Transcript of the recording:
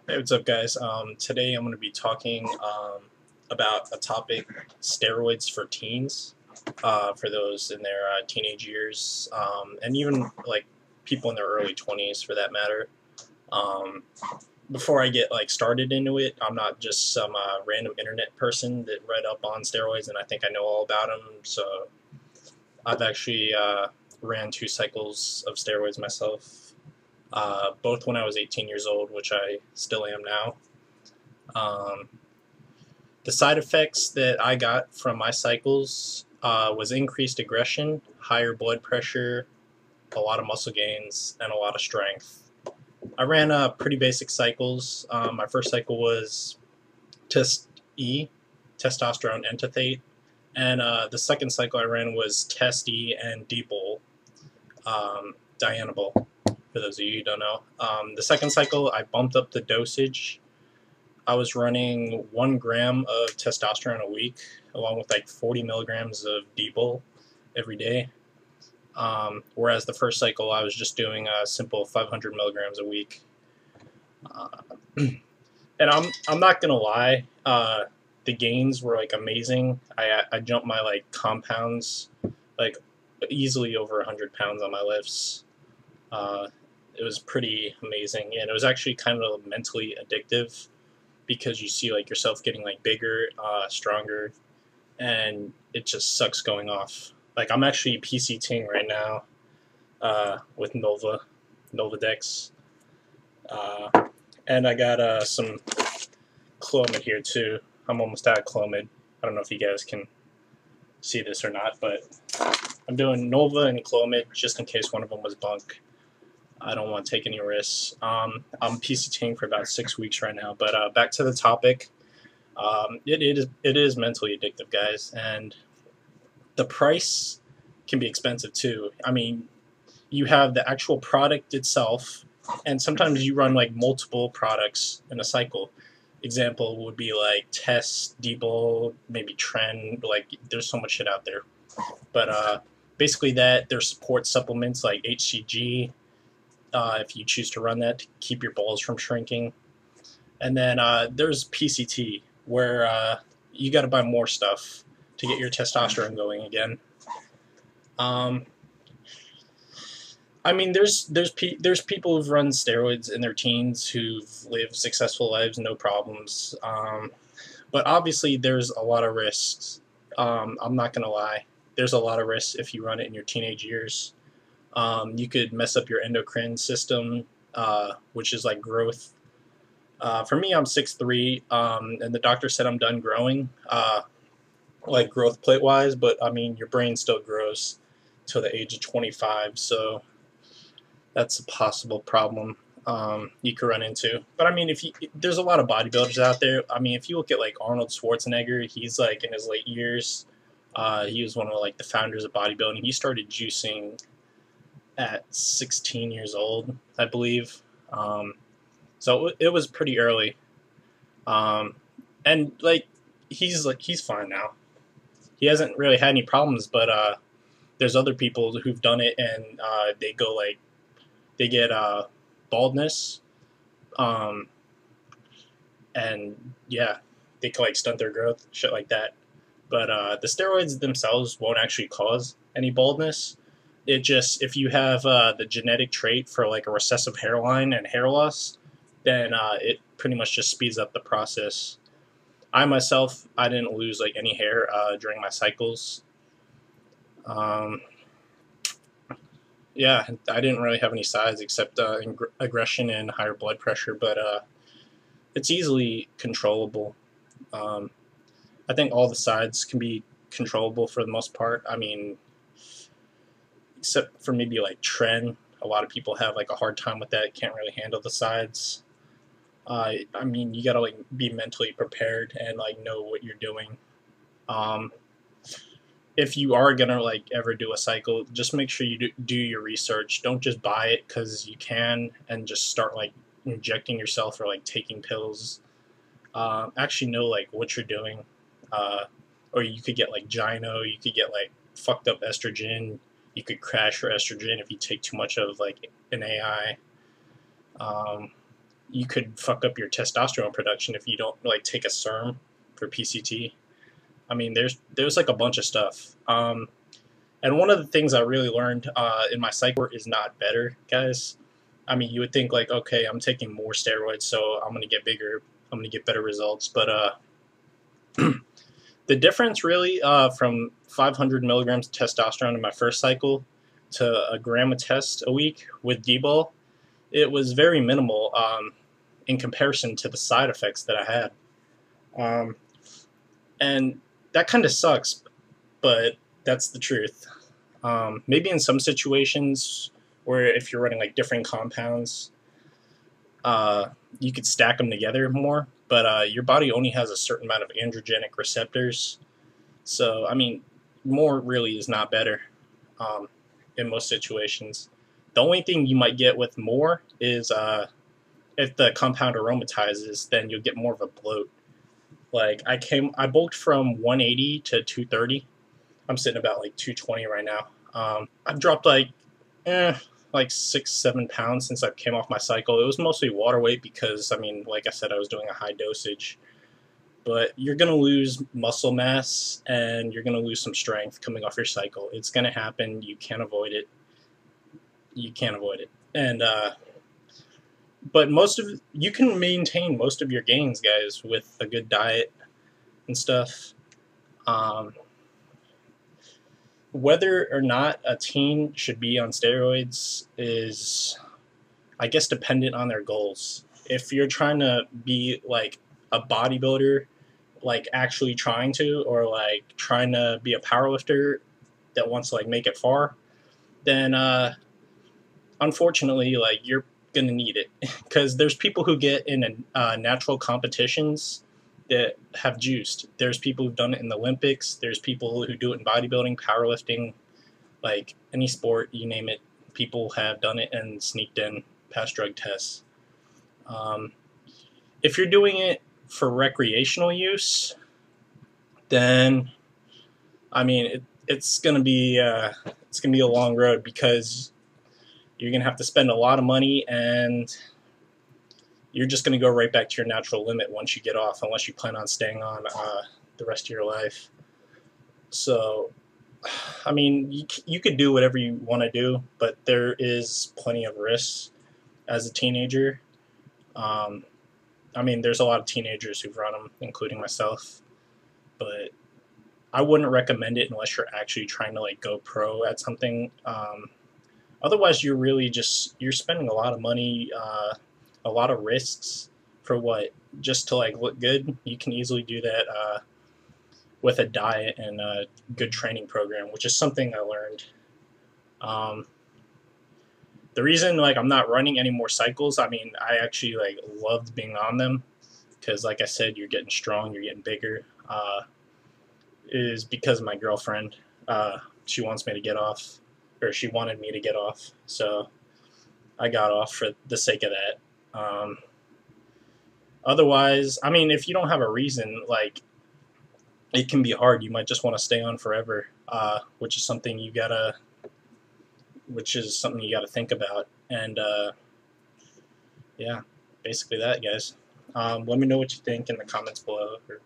Hey, what's up, guys? Today I'm going to be talking about a topic: steroids for teens, for those in their teenage years, and even like people in their early 20s, for that matter. Um, Before I get like started into it, I'm not just some random internet person that read up on steroids and I think I know all about them. So I've actually ran 2 cycles of steroids myself, both when I was 18 years old, which I still am now. Um, the side effects that I got from my cycles was increased aggression, higher blood pressure, a lot of muscle gains, and a lot of strength. I ran pretty basic cycles. My first cycle was Test E, testosterone enanthate, and the second cycle I ran was Test E and Depol, Dianabol, for those of you who don't know. The second cycle, I bumped up the dosage. I was running 1 gram of testosterone a week, along with like 40 milligrams of Depol every day. Whereas the first cycle, I was just doing a simple 500 milligrams a week. Uh, and I'm not gonna lie, the gains were like amazing. I jumped my like compounds like easily over 100 pounds on my lifts. Uh, it was pretty amazing, and it was actually kind of mentally addictive because you see like yourself getting like bigger, stronger, and it just sucks going off. Like I'm actually PCTing right now with Nolvadex, uh, and I got some Clomid here too. I'm almost out of Clomid. I don't know if you guys can see this or not, but I'm doing Nova and Clomid just in case one of them was bunk. I don't want to take any risks. I'm PCTing for about 6 weeks right now, but back to the topic. It is mentally addictive, guys, and the price can be expensive too. I mean, you have the actual product itself, and sometimes you run like multiple products in a cycle. Example would be like Test, Depot, maybe Trend. Like, there's so much shit out there, but basically that there's support supplements like HCG. If you choose to run that to keep your balls from shrinking, and then there's PCT where you got to buy more stuff to get your testosterone going again. Um, I mean, there's people who've run steroids in their teens who've lived successful lives, no problems. But obviously, there's a lot of risks. I'm not gonna lie. There's a lot of risks if you run it in your teenage years. You could mess up your endocrine system, which is like growth. For me, I'm 6'3", and the doctor said I'm done growing, like growth plate wise. But I mean, your brain still grows till the age of 25, so that's a possible problem you could run into. But I mean, there's a lot of bodybuilders out there. I mean, if you look at like Arnold Schwarzenegger, he's like in his late years. He was one of like the founders of bodybuilding. He started juicing at 16 years old, I believe. So it was pretty early. Um, and like he's fine now. He hasn't really had any problems, but there's other people who've done it and they go like they get baldness, um, and yeah, they can like stunt their growth, shit like that. But the steroids themselves won't actually cause any baldness. It just if you have the genetic trait for like a recessive hairline and hair loss, then it pretty much just speeds up the process. I myself, I didn't lose like any hair during my cycles. Um, yeah, I didn't really have any sides except aggression and higher blood pressure, but it's easily controllable. Um, I think all the sides can be controllable for the most part. I mean, except for maybe like trend. A lot of people have like a hard time with that. Can't really handle the sides. I mean, you gotta like be mentally prepared and like know what you're doing. Um, if you are gonna like ever do a cycle, just make sure you do your research. Don't just buy it because you can and just start like injecting yourself or like taking pills. Actually know like what you're doing, uh, or you could get like gyno. You could get like fucked up estrogen. You could crash your estrogen if you take too much of like an AI. Um, you could fuck up your testosterone production if you don't like take a serum for PCT. I mean, there's like a bunch of stuff. And one of the things I really learned in my cycle is not better, guys. I mean, you would think like, okay, I'm taking more steroids, so I'm gonna get bigger, I'm gonna get better results. But the difference really from 500 milligrams of testosterone in my first cycle to a gram of test a week with D-bol, it was very minimal in comparison to the side effects that I had. Um, and that kind of sucks, but that's the truth. Maybe in some situations where if you're running like different compounds, you could stack them together more, but your body only has a certain amount of androgenic receptors. So, I mean, more really is not better um, in most situations. The only thing you might get with more is if the compound aromatizes, then you'll get more of a bloat. Like I bulked from 180 to 230. I'm sitting about like 220 right now. I've dropped like 6-7 pounds since I came off my cycle. It was mostly water weight because I mean, like I said, I was doing a high dosage. But you're gonna lose muscle mass and you're gonna lose some strength coming off your cycle. It's gonna happen. You can't avoid it. You can't avoid it. And but you can maintain most of your gains, guys, with a good diet and stuff. Um, whether or not a teen should be on steroids is, I guess, dependent on their goals. If you're trying to be like a bodybuilder, like actually trying to, or like trying to be a powerlifter that wants to like make it far, then unfortunately, like you're gonna need it because there's people who get in natural competitions that have juiced. There's people who've done it in the Olympics. There's people who do it in bodybuilding, powerlifting, like any sport, you name it. People have done it and sneaked in past drug tests. Um, if you're doing it for recreational use, then I mean it's gonna be a long road because you're gonna have to spend a lot of money and you're just gonna go right back to your natural limit once you get off, unless you plan on staying on the rest of your life. So, I mean, you could do whatever you want to do, but there is plenty of risks as a teenager. Um, I mean, there's a lot of teenagers who've run them, including myself, but I wouldn't recommend it unless you're actually trying to like go pro at something. Otherwise, you're spending a lot of money, a lot of risks for what? Just to like look good. You can easily do that with a diet and a good training program, which is something I learned. Um, the reason like I'm not running any more cycles, I mean, I actually like loved being on them because, like I said, you're getting strong, you're getting bigger. Is because of my girlfriend. She wants me to get off, or she wanted me to get off, so I got off for the sake of that. Otherwise, I mean, if you don't have a reason, like it can be hard. You might just want to stay on forever, which is something you gotta think about. And yeah, basically that, guys. Let me know what you think in the comments below, or